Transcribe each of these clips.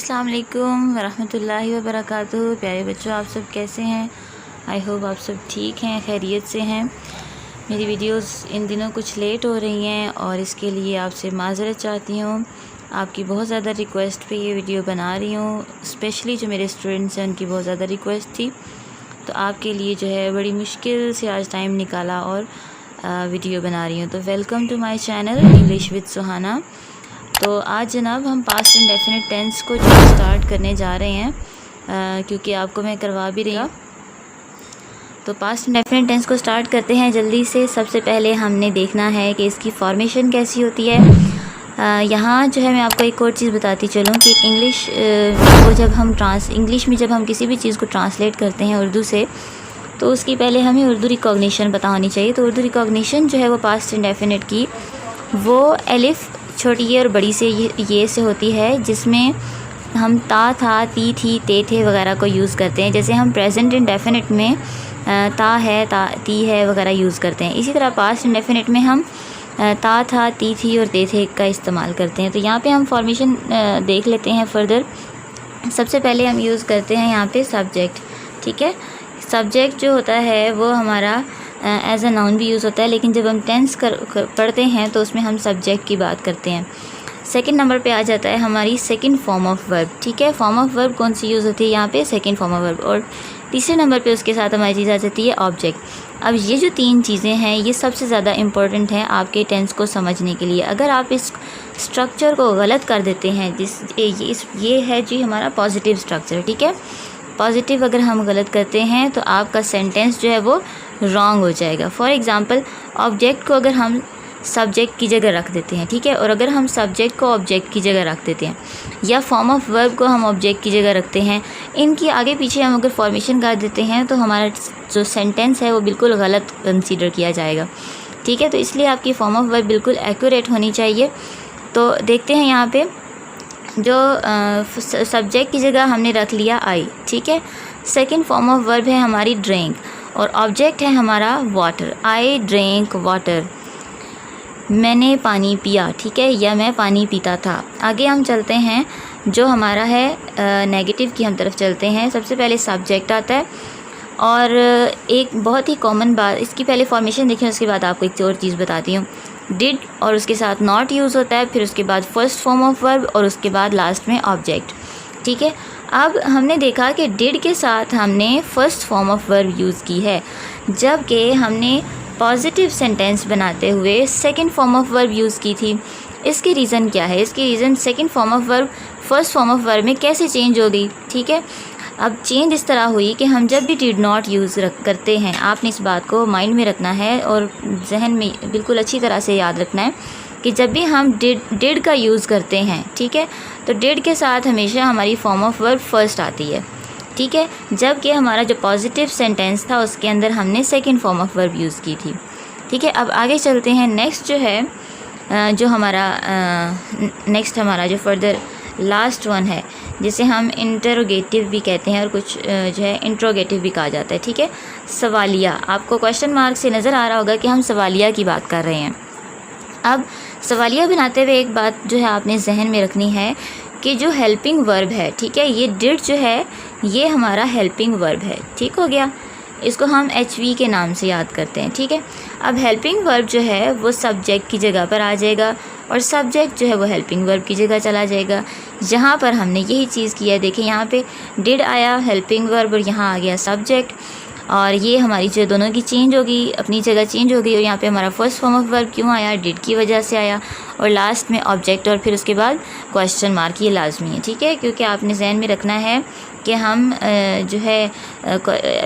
अस्सलाम वालेकुम वरहमतुल्लाहि वबरकातुहू। प्यारे बच्चों, आप सब कैसे हैं? आई होप आप सब ठीक हैं, खैरियत से हैं। मेरी वीडियोस इन दिनों कुछ लेट हो रही हैं और इसके लिए आपसे माज़रत चाहती हूँ। आपकी बहुत ज़्यादा रिक्वेस्ट पे ये वीडियो बना रही हूँ। स्पेशली जो मेरे स्टूडेंट्स हैं उनकी बहुत ज़्यादा रिक्वेस्ट थी, तो आपके लिए जो है बड़ी मुश्किल से आज टाइम निकाला और वीडियो बना रही हूँ। तो welcome to my channel English with Suhana. तो आज जनाब हम पास्ट इंडेफिनिट टेंस को जो स्टार्ट करने जा रहे हैं, क्योंकि आपको मैं करवा भी रही हूँ। तो पास्ट इंडेफिनिट टेंस को स्टार्ट करते हैं जल्दी से। सबसे पहले हमने देखना है कि इसकी फॉर्मेशन कैसी होती है। यहाँ जो है मैं आपको एक और चीज़ बताती चलूँ कि इंग्लिश को जब हम इंग्लिश में जब हम किसी भी चीज़ को ट्रांसलेट करते हैं उर्दू से, तो उसकी पहले हमें उर्दू रिकॉग्निशन पता होनी चाहिए। तो उर्दू रिकॉग्निशन जो है वो पास्ट इंडेफिनिट की वो अलिफ छोटी ये और बड़ी से ये से होती है, जिसमें हम ता, था, ती, थी, ते, थे वगैरह को यूज़ करते हैं। जैसे हम प्रेजेंट इंडेफिनिट में ता है, ती है वगैरह यूज़ करते हैं। इसी तरह पास्ट इंडेफिनिट में हम ता, था, ती, थी और ते, थे का इस्तेमाल करते हैं। तो यहाँ पे हम फॉर्मेशन देख लेते हैं फर्दर। सबसे पहले हम यूज़ करते हैं यहाँ पे सब्जेक्ट। ठीक है, सब्जेक्ट जो होता है वो हमारा एज अ नाउन भी यूज़ होता है, लेकिन जब हम टेंस पढ़ते हैं तो उसमें हम सब्जेक्ट की बात करते हैं। सेकंड नंबर पे आ जाता है हमारी सेकंड फॉर्म ऑफ वर्ब। ठीक है, फॉर्म ऑफ वर्ब कौन सी यूज़ होती है यहाँ पे? Second form of verb. और तीसरे नंबर पे उसके साथ हमारी चीज़ आ जाती है ऑब्जेक्ट। अब ये जो तीन चीज़ें हैं ये सबसे ज़्यादा इम्पॉर्टेंट हैं आपके टेंस को समझने के लिए। अगर आप इस स्ट्रक्चर को गलत कर देते हैं, ये है जी हमारा पॉजिटिव स्ट्रक्चर। ठीक है, पॉजिटिव अगर हम गलत करते हैं तो आपका सेंटेंस जो है वो रॉन्ग हो जाएगा। फॉर एग्ज़ाम्पल, ऑब्जेक्ट को अगर हम सब्जेक्ट की जगह रख देते हैं, ठीक है, और अगर हम सब्जेक्ट को ऑब्जेक्ट की जगह रख देते हैं, या फॉर्म ऑफ वर्ब को हम ऑब्जेक्ट की जगह रखते हैं, इनकी आगे पीछे हम अगर फॉर्मेशन कर देते हैं तो हमारा जो सेंटेंस है वो बिल्कुल गलत कंसीडर किया जाएगा। ठीक है, तो इसलिए आपकी फॉर्म ऑफ वर्ब बिल्कुल एक्यूरेट होनी चाहिए। तो देखते हैं यहाँ पे जो सब्जेक्ट की जगह हमने रख लिया आई। ठीक है, सेकंड फॉर्म ऑफ वर्ब है हमारी ड्रिंक और ऑब्जेक्ट है हमारा वाटर। आई ड्रिंक वाटर, मैंने पानी पिया। ठीक है, या मैं पानी पीता था। आगे हम चलते हैं, जो हमारा है नेगेटिव की हम तरफ चलते हैं। सबसे पहले सब्जेक्ट आता है और एक बहुत ही कॉमन बात, इसकी पहले फॉर्मेशन देखें, उसके बाद आपको एक और चीज़ बताती हूँ। डिड और उसके साथ नॉट यूज़ होता है, फिर उसके बाद फर्स्ट फॉर्म ऑफ वर्ब और उसके बाद लास्ट में ऑब्जेक्ट। ठीक है, अब हमने देखा कि डिड के साथ हमने first form of verb use की है, जबकि हमने पॉजिटिव सेंटेंस बनाते हुए second form of verb use की थी। इसकी रीज़न क्या है? इसकी reason second form of verb first form of verb में कैसे चेंज हो गई। ठीक है, अब चेंज इस तरह हुई कि हम जब भी डिड नॉट यूज़ करते हैं, आपने इस बात को माइंड में रखना है और जहन में बिल्कुल अच्छी तरह से याद रखना है कि जब भी हम डिड का यूज़ करते हैं, ठीक है, तो डिड के साथ हमेशा हमारी फॉर्म ऑफ वर्ब फर्स्ट आती है। ठीक है, जबकि हमारा जो पॉजिटिव सेंटेंस था उसके अंदर हमने second form of verb use की थी। ठीक है, अब आगे चलते हैं। नेक्स्ट जो है जो हमारा नेक्स्ट हमारा जो फर्दर लास्ट वन है, जिसे हम इंटरोगेटिव भी कहते हैं और कुछ जो है इंट्रोगेटिव भी कहा जाता है। ठीक है, सवालिया। आपको क्वेश्चन मार्क से नज़र आ रहा होगा कि हम सवालिया की बात कर रहे हैं। अब सवालिया बनाते हुए एक बात जो है आपने जहन में रखनी है कि जो हेल्पिंग वर्ब है, ठीक है, ये डिड जो है ये हमारा हेल्पिंग वर्ब है। ठीक हो गया, इसको हम HV के नाम से याद करते हैं। ठीक है, अब हेल्पिंग वर्ब जो है वो सब्जेक्ट की जगह पर आ जाएगा और सब्जेक्ट जो है वो हेल्पिंग वर्ब की जगह चला जाएगा। यहाँ पर हमने यही चीज़ किया है। देखिए, यहाँ पे डिड आया हेल्पिंग वर्ब और यहाँ आ गया सब्जेक्ट, और ये हमारी जो दोनों की चेंज होगी, अपनी जगह चेंज हो गई। और यहाँ पे हमारा फर्स्ट फॉर्म ऑफ वर्ब क्यों आया? डिड की वजह से आया, और लास्ट में ऑब्जेक्ट और फिर उसके बाद क्वेश्चन मार्क, ये लाजमी है। ठीक है, क्योंकि आपने जहन में रखना है कि हम जो है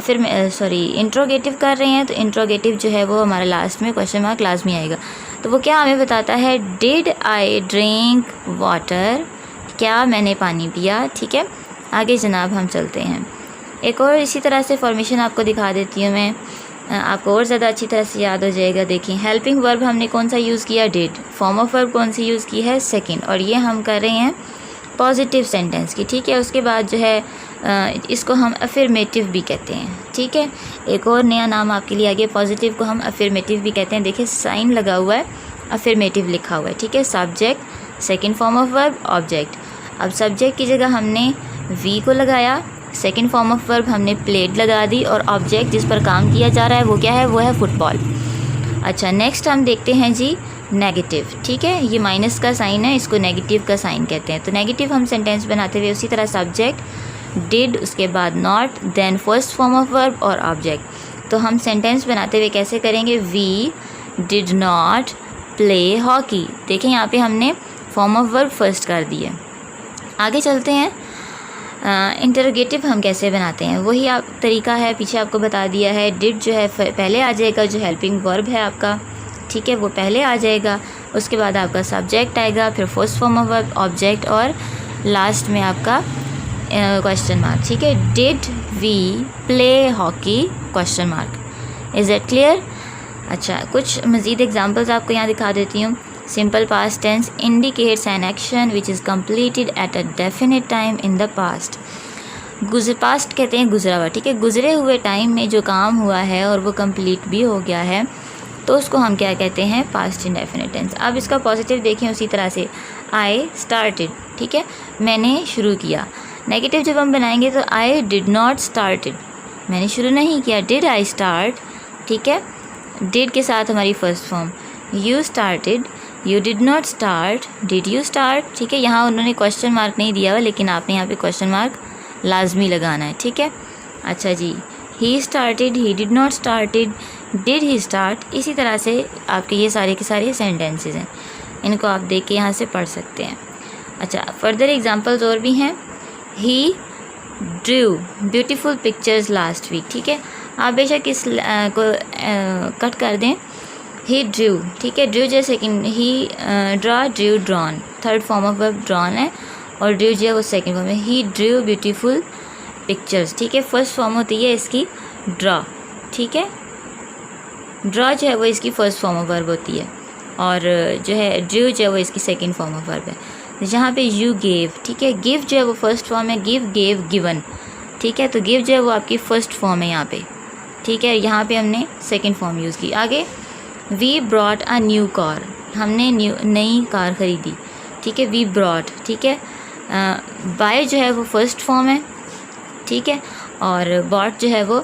फिर इंट्रोगेटिव कर रहे हैं, तो इंट्रोगेटिव जो है वो हमारा लास्ट में क्वेश्चन मार्क लाजमी आएगा। तो वो क्या हमें बताता है? डिड आई ड्रिंक वाटर, क्या मैंने पानी पिया। ठीक है, आगे जनाब हम चलते हैं। एक और इसी तरह से फॉर्मेशन आपको दिखा देती हूँ मैं, आपको और ज़्यादा अच्छी तरह से याद हो जाएगा। देखिए, हेल्पिंग वर्ब हमने कौन सा यूज़ किया? डिड। फॉर्म ऑफ वर्ब कौन सी यूज़ की है? सेकंड। और ये हम कर रहे हैं पॉजिटिव सेंटेंस की। ठीक है, उसके बाद जो है इसको हम अफर्मेटिव भी कहते हैं। ठीक है, एक और नया नाम आपके लिए आ गया, पॉजिटिव को हम अफर्मेटिव भी कहते हैं। देखिए, साइन लगा हुआ है, अफर्मेटिव लिखा हुआ है। ठीक है, subject, second form of verb, object. अब सब्जेक्ट की जगह हमने वी को लगाया, सेकंड फॉर्म ऑफ वर्ब हमने प्लेड लगा दी, और ऑब्जेक्ट जिस पर काम किया जा रहा है वो क्या है, वो है फुटबॉल। अच्छा, नेक्स्ट हम देखते हैं जी नेगेटिव। ठीक है, ये माइनस का साइन है, इसको नेगेटिव का साइन कहते हैं। तो नेगेटिव हम सेंटेंस बनाते हुए उसी तरह सब्जेक्ट डिड, उसके बाद not, then first form of verb और ऑब्जेक्ट। तो हम सेंटेंस बनाते हुए कैसे करेंगे, we did not play hockey. देखें यहाँ पे हमने फॉर्म ऑफ वर्ब फर्स्ट कर दिए। आगे चलते हैं, इंटरोगेटिव हम कैसे बनाते हैं, वही आप तरीका है, पीछे आपको बता दिया है। डिड जो है पहले आ जाएगा, जो हेल्पिंग वर्ब है आपका, ठीक है, वो पहले आ जाएगा। उसके बाद आपका सब्जेक्ट आएगा, फिर first form of verb, object, और लास्ट में आपका क्वेश्चन मार्क। ठीक है, did we play hockey question mark. Is it clear? अच्छा, कुछ मज़ीद एग्जांपल्स आपको यहाँ दिखा देती हूँ। Simple past tense indicates an action which is completed at a definite time in the past. Past कहते हैं गुजरा हुआ, ठीक है, गुजरे हुए टाइम में जो काम हुआ है और वो कंप्लीट भी हो गया है, तो उसको हम क्या कहते हैं, पास्ट इंडेफिनिट टेंस। अब इसका पॉजिटिव देखें उसी तरह से, आई स्टार्टेड, ठीक है, मैंने शुरू किया। नेगेटिव जब हम बनाएंगे तो आई डिड नॉट स्टार्टेड, मैंने शुरू नहीं किया। डिड आई स्टार्ट, ठीक है, डिड के साथ हमारी first form. You started, you did not start, did you start, ठीक है। यहाँ उन्होंने क्वेश्चन मार्क नहीं दिया हुआ, लेकिन आपने यहाँ पे क्वेश्चन मार्क लाजमी लगाना है, ठीक है। अच्छा जी, he started, he did not started, did he start. इसी तरह से आपके ये सारे के सारे सेंटेंसेस हैं, इनको आप देख के यहाँ से पढ़ सकते हैं। अच्छा, फर्दर एग्जांपल्स और भी हैं। He drew beautiful pictures last week, ठीक है, आप बेशक इस को कट कर दें। ही ड्रू, ठीक है, ड्रू जैसे कि he draw, drew, drawn, third form of verb drawn है, और ड्रू जो है वो सेकेंड फॉर्म है। ही ड्रू ब्यूटीफुल पिक्चर्स, ठीक है, फर्स्ट फॉर्म होती है इसकी ड्रा, ठीक है, ड्रा जो है वो इसकी फर्स्ट फॉर्म ऑफ वर्ब होती है, और जो है ड्रू जो है वो इसकी सेकंड फॉर्म ऑफ वर्ब है। जहाँ पे यू गेव, ठीक है, गिव जो है वो फर्स्ट फॉर्म है, गिव, गेव, गिवन, ठीक है, तो गिव जो है वो आपकी फर्स्ट फॉर्म है यहाँ पे, ठीक है, यहाँ पे हमने सेकंड फॉर्म यूज़ की। आगे, we brought a new car, हमने नई कार ख़रीदी, ठीक है, वी ब्रॉट, ठीक है, बाय जो है वो फर्स्ट फॉर्म है, ठीक है, और बॉट जो है वो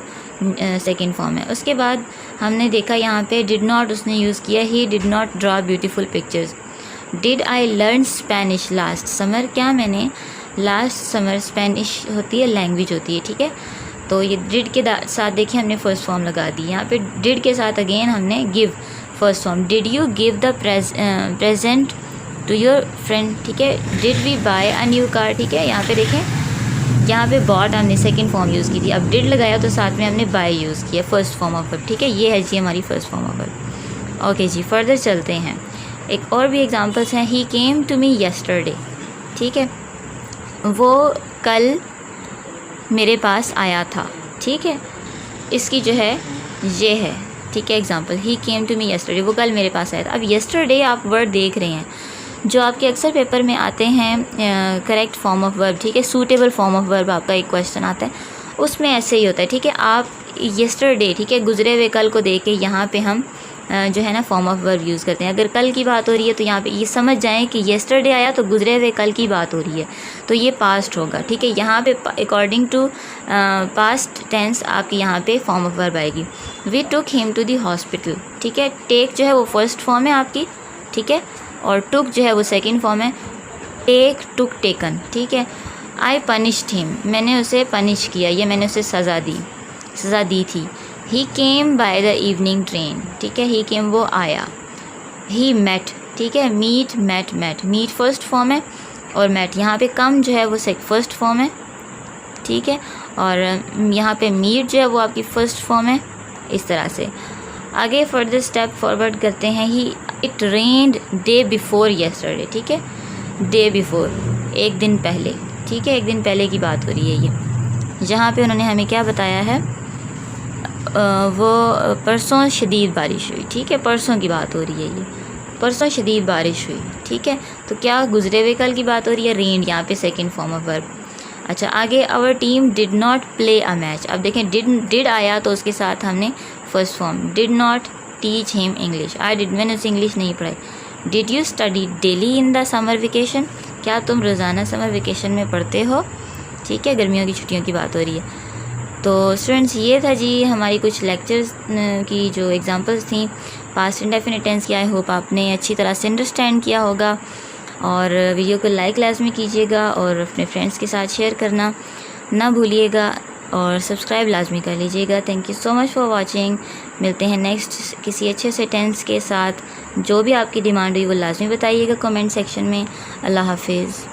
सेकंड फॉर्म है। उसके बाद हमने देखा यहाँ पे डिड नॉट उसने यूज़ किया, ही did not draw beautiful pictures. Did I learn Spanish last summer, क्या मैंने लास्ट समर, स्पेनिश होती है लैंग्वेज होती है, ठीक है, तो ये डिड के साथ देखिए हमने फर्स्ट फॉर्म लगा दी। यहाँ पे डिड के साथ अगेन हमने give first form. Did you give the present to your friend, ठीक है, did we buy a new car, ठीक है, यहाँ पे देखें, यहाँ पे बॉट हमने सेकंड फॉर्म यूज़ की थी, अब डिड लगाया तो साथ में हमने बाय यूज़ किया, फर्स्ट फॉर्म ऑफ वर्ब, ठीक है, ये है जी हमारी first form of verb. Okay जी, फर्दर चलते हैं। एक और भी एग्जांपल्स हैं। ही केम टू मी यस्टरडे, ठीक है, वो कल मेरे पास आया था, ठीक है, इसकी जो है ये है, ठीक है, example, he came to me yesterday, वो कल मेरे पास आया था। अब यस्टरडे आप वर्ड देख रहे हैं जो आपके अक्सर पेपर में आते हैं, करेक्ट फॉर्म ऑफ वर्ब, ठीक है, सूटेबल फॉर्म ऑफ वर्ब आपका एक क्वेश्चन आता है, उसमें ऐसे ही होता है, ठीक है। आप यस्टरडे, ठीक है, गुजरे हुए कल को देख के यहाँ पे हम जो है ना फॉर्म ऑफ वर्ब यूज़ करते हैं। अगर कल की बात हो रही है तो यहाँ पे ये समझ जाएं कि येस्टरडे आया तो गुजरे हुए कल की बात हो रही है, तो ये पास्ट होगा, ठीक है। यहाँ पे अकॉर्डिंग टू पास्ट टेंस आपकी यहाँ पे फॉर्म ऑफ वर्ब आएगी। We took him to the hospital, ठीक है, टेक जो है वो फर्स्ट फॉर्म है आपकी, ठीक है, और टुक जो है वो सेकेंड फॉर्म है, टेक, टुक, टेकन, ठीक है। आई पनिश्ड हिम, मैंने उसे पनिश किया, ये मैंने उसे सज़ा दी थी। He came by the evening train, ठीक है, ही केम वो आया। ही मेट, ठीक है, meet, met, meet first form है, और मेट यहाँ पे कम जो है वो फर्स्ट फॉर्म है, ठीक है, और यहाँ पे मीट जो है वो आपकी फर्स्ट फॉर्म है। इस तरह से आगे फर्दर स्टेप फॉरवर्ड करते हैं। He it rained day before yesterday, ठीक है, डे बिफोर एक दिन पहले, ठीक है, एक दिन पहले की बात हो रही है ये। जहाँ पे उन्होंने हमें क्या बताया है, वो परसों शदीद बारिश हुई, ठीक है, परसों की बात हो रही है ये, परसों शदीद बारिश हुई, ठीक है, तो क्या गुजरे हुए कल की बात हो रही है, रेन्ड यहाँ पे सेकंड फॉर्म ऑफ वर्ब। अच्छा, आगे our team did not play a match, अब देखें डिड आया तो उसके साथ हमने first form, did not teach him English, I did, मैंने उसे इंग्लिश नहीं पढ़ाई। Did you study daily in the summer vacation, क्या तुम रोज़ाना समर वेकेशन में पढ़ते हो? ठीक है, गर्मियों की छुट्टियों की बात हो रही है। तो स्टूडेंट्स, ये था जी हमारी कुछ लेक्चर्स की जो एग्जांपल्स थी पास्ट इंडेफिनिट टेंस की। आई होप आपने अच्छी तरह से अंडरस्टैंड किया होगा। और वीडियो को लाइक लाजमी कीजिएगा और अपने फ्रेंड्स के साथ शेयर करना ना भूलिएगा और सब्सक्राइब लाजमी कर लीजिएगा। Thank you so much for watching. मिलते हैं नेक्स्ट किसी अच्छे से टेंस के साथ। जो भी आपकी डिमांड हुई वो लाजमी बताइएगा कमेंट सेक्शन में। अल्लाह हाफिज़।